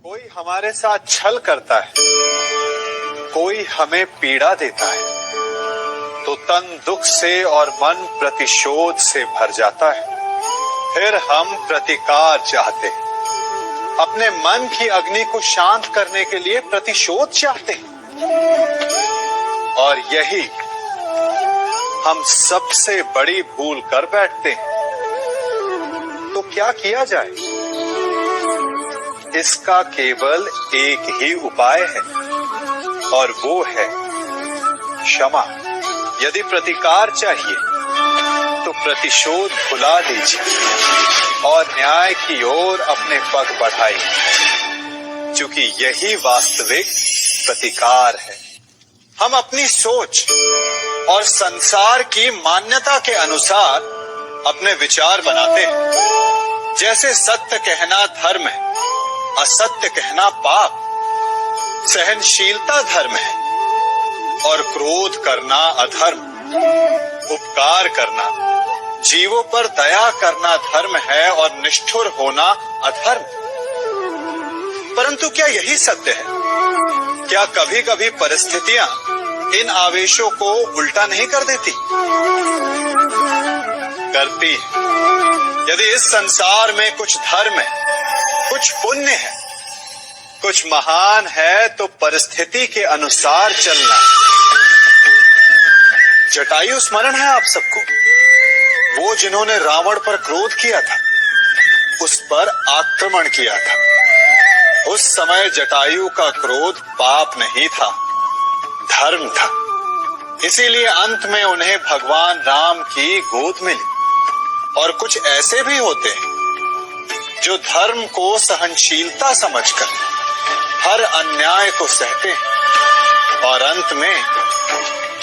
कोई हमारे साथ छल करता है, कोई हमें पीड़ा देता है, तो तन दुख से और मन प्रतिशोध से भर जाता है। फिर हम प्रतिकार चाहते हैं, अपने मन की अग्नि को शांत करने के लिए प्रतिशोध चाहते हैं। और यही हम सबसे बड़ी भूल कर बैठते हैं। तो क्या किया जाए? इसका केवल एक ही उपाय है और वो है क्षमा। यदि प्रतिकार चाहिए तो प्रतिशोध भुला दीजिए और न्याय की ओर अपने पग बढ़ाइए, क्योंकि यही वास्तविक प्रतिकार है। हम अपनी सोच और संसार की मान्यता के अनुसार अपने विचार बनाते हैं। जैसे सत्य कहना धर्म है, असत्य कहना पाप, सहनशीलता धर्म है और क्रोध करना अधर्म, उपकार करना, जीवों पर दया करना धर्म है और निष्ठुर होना अधर्म। परंतु क्या यही सत्य है? क्या कभी कभी परिस्थितियां इन आवेशों को उल्टा नहीं कर देती? करती है। यदि इस संसार में कुछ धर्म है, कुछ पुण्य है, कुछ महान है, तो परिस्थिति के अनुसार चलना। जटायु स्मरण है आप सबको, वो जिन्होंने रावण पर क्रोध किया था, उस पर आक्रमण किया था। उस समय जटायु का क्रोध पाप नहीं था, धर्म था। इसीलिए अंत में उन्हें भगवान राम की गोद मिली। और कुछ ऐसे भी होते हैं जो धर्म को सहनशीलता समझकर हर अन्याय को सहते हैं और अंत में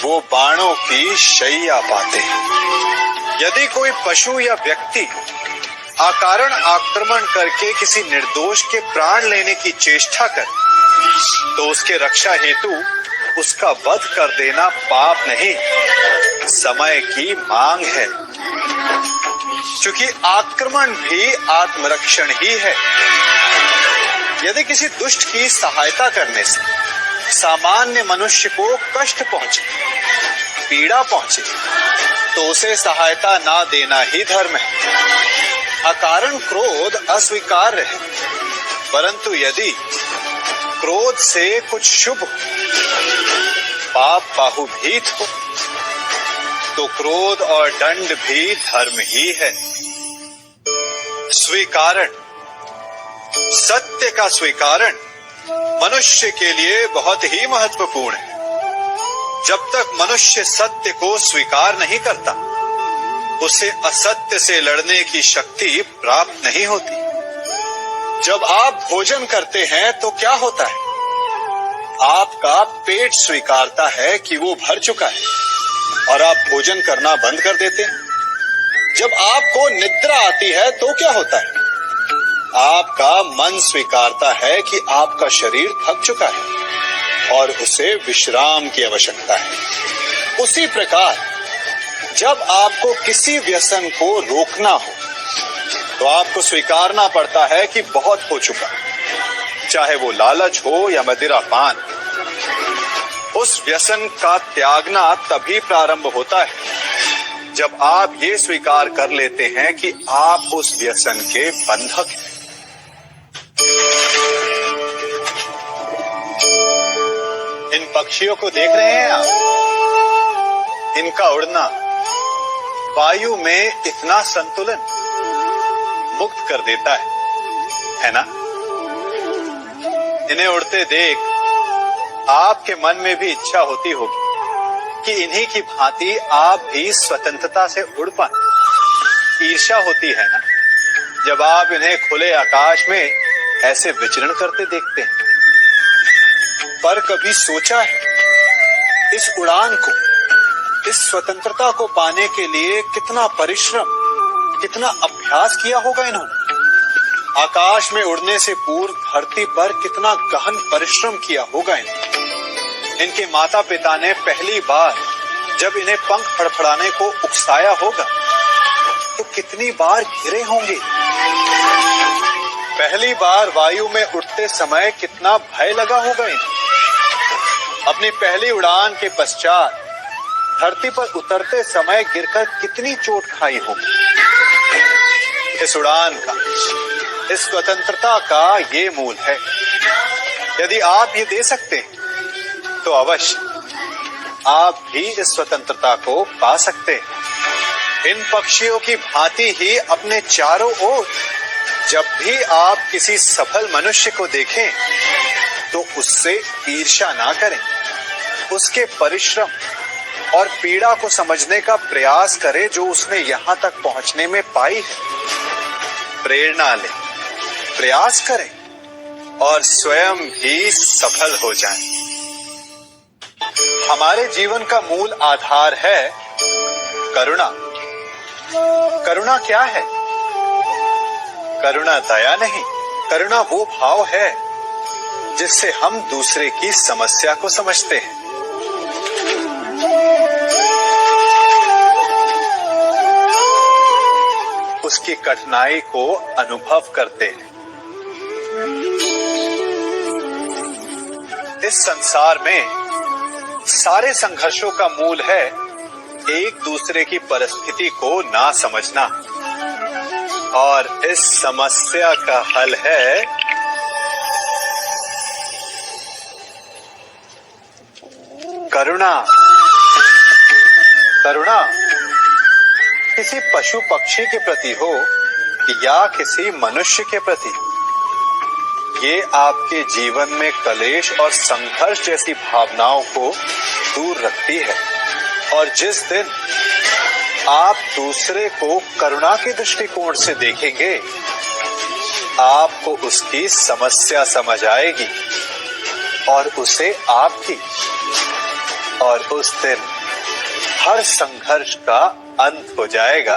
वो बाणों की शैया पाते हैं। यदि कोई पशु या व्यक्ति अकारण आक्रमण करके किसी निर्दोष के प्राण लेने की चेष्टा करे, तो उसके रक्षा हेतु उसका वध कर देना पाप नहीं, समय की मांग है। क्योंकि आक्रमण भी आत्मरक्षण ही है। यदि किसी दुष्ट की सहायता करने से सामान्य मनुष्य को कष्ट पहुंचे, पीड़ा पहुंचे, तो उसे सहायता ना देना ही धर्म है। अकारण क्रोध अस्वीकार्य है, परंतु यदि क्रोध से कुछ शुभ पाप बाहुभीत हो, तो क्रोध और दंड भी धर्म ही है। स्वीकारण, सत्य का स्वीकारण मनुष्य के लिए बहुत ही महत्वपूर्ण है। जब तक मनुष्य सत्य को स्वीकार नहीं करता, उसे असत्य से लड़ने की शक्ति प्राप्त नहीं होती। जब आप भोजन करते हैं तो क्या होता है? आपका पेट स्वीकारता है कि वो भर चुका है और आप भोजन करना बंद कर देते हैं। जब आपको निद्रा आती है तो क्या होता है? आपका मन स्वीकारता है कि आपका शरीर थक चुका है और उसे विश्राम की आवश्यकता है। उसी प्रकार जब आपको किसी व्यसन को रोकना हो, तो आपको स्वीकारना पड़ता है कि बहुत हो चुका, चाहे वो लालच हो या मदिरापान। उस व्यसन का त्यागना तभी प्रारंभ होता है जब आप ये स्वीकार कर लेते हैं कि आप उस व्यसन के बंधक हैं। इन पक्षियों को देख रहे हैं आप? इनका उड़ना वायु में इतना संतुलन मुक्त कर देता है ना? इन्हें उड़ते देख आपके मन में भी इच्छा होती होगी कि इन्हीं की भांति आप भी स्वतंत्रता से उड़ पाए। ईर्ष्या होती है ना, जब आप इन्हें खुले आकाश में ऐसे विचरण करते देखते हैं। पर कभी सोचा है इस उड़ान को, इस स्वतंत्रता को पाने के लिए कितना परिश्रम, कितना अभ्यास किया होगा इन्होंने? आकाश में उड़ने से पूर्व धरती पर कितना गहन परिश्रम किया होगा इन्होंने। इनके माता पिता ने पहली बार जब इन्हें पंख फड़फड़ाने को उकसाया होगा, तो कितनी बार घिरे होंगे। पहली बार वायु में उड़ते समय कितना भय लगा होगा इन्हें। अपनी पहली उड़ान के पश्चात धरती पर उतरते समय गिरकर कितनी चोट खाई होगी। इस उड़ान का, इस स्वतंत्रता का ये मूल है। यदि आप ये दे सकते हैं तो अवश्य आप भी इस स्वतंत्रता को पा सकते हैं। इन पक्षियों की भांति ही अपने चारों ओर जब भी आप किसी सफल मनुष्य को देखें तो उससे ईर्ष्या ना करें। उसके परिश्रम और पीड़ा को समझने का प्रयास करें जो उसने यहां तक पहुंचने में पाई है। प्रेरणा लें, प्रयास करें और स्वयं भी सफल हो जाएं। हमारे जीवन का मूल आधार है करुणा। करुणा क्या है? करुणा दया नहीं, करुणा वो भाव है जिससे हम दूसरे की समस्या को समझते हैं। उसकी कठिनाई को अनुभव करते हैं। इस संसार में सारे संघर्षों का मूल है एक दूसरे की परिस्थिति को ना समझना, और इस समस्या का हल है करुणा। करुणा किसी पशु पक्षी के प्रति हो या किसी मनुष्य के प्रति, ये आपके जीवन में कलेश और संघर्ष जैसी भावनाओं को दूर रखती है। और जिस दिन आप दूसरे को करुणा के दृष्टिकोण से देखेंगे, आपको उसकी समस्या समझ आएगी और उसे आपकी, और उस दिन हर संघर्ष का अंत हो जाएगा।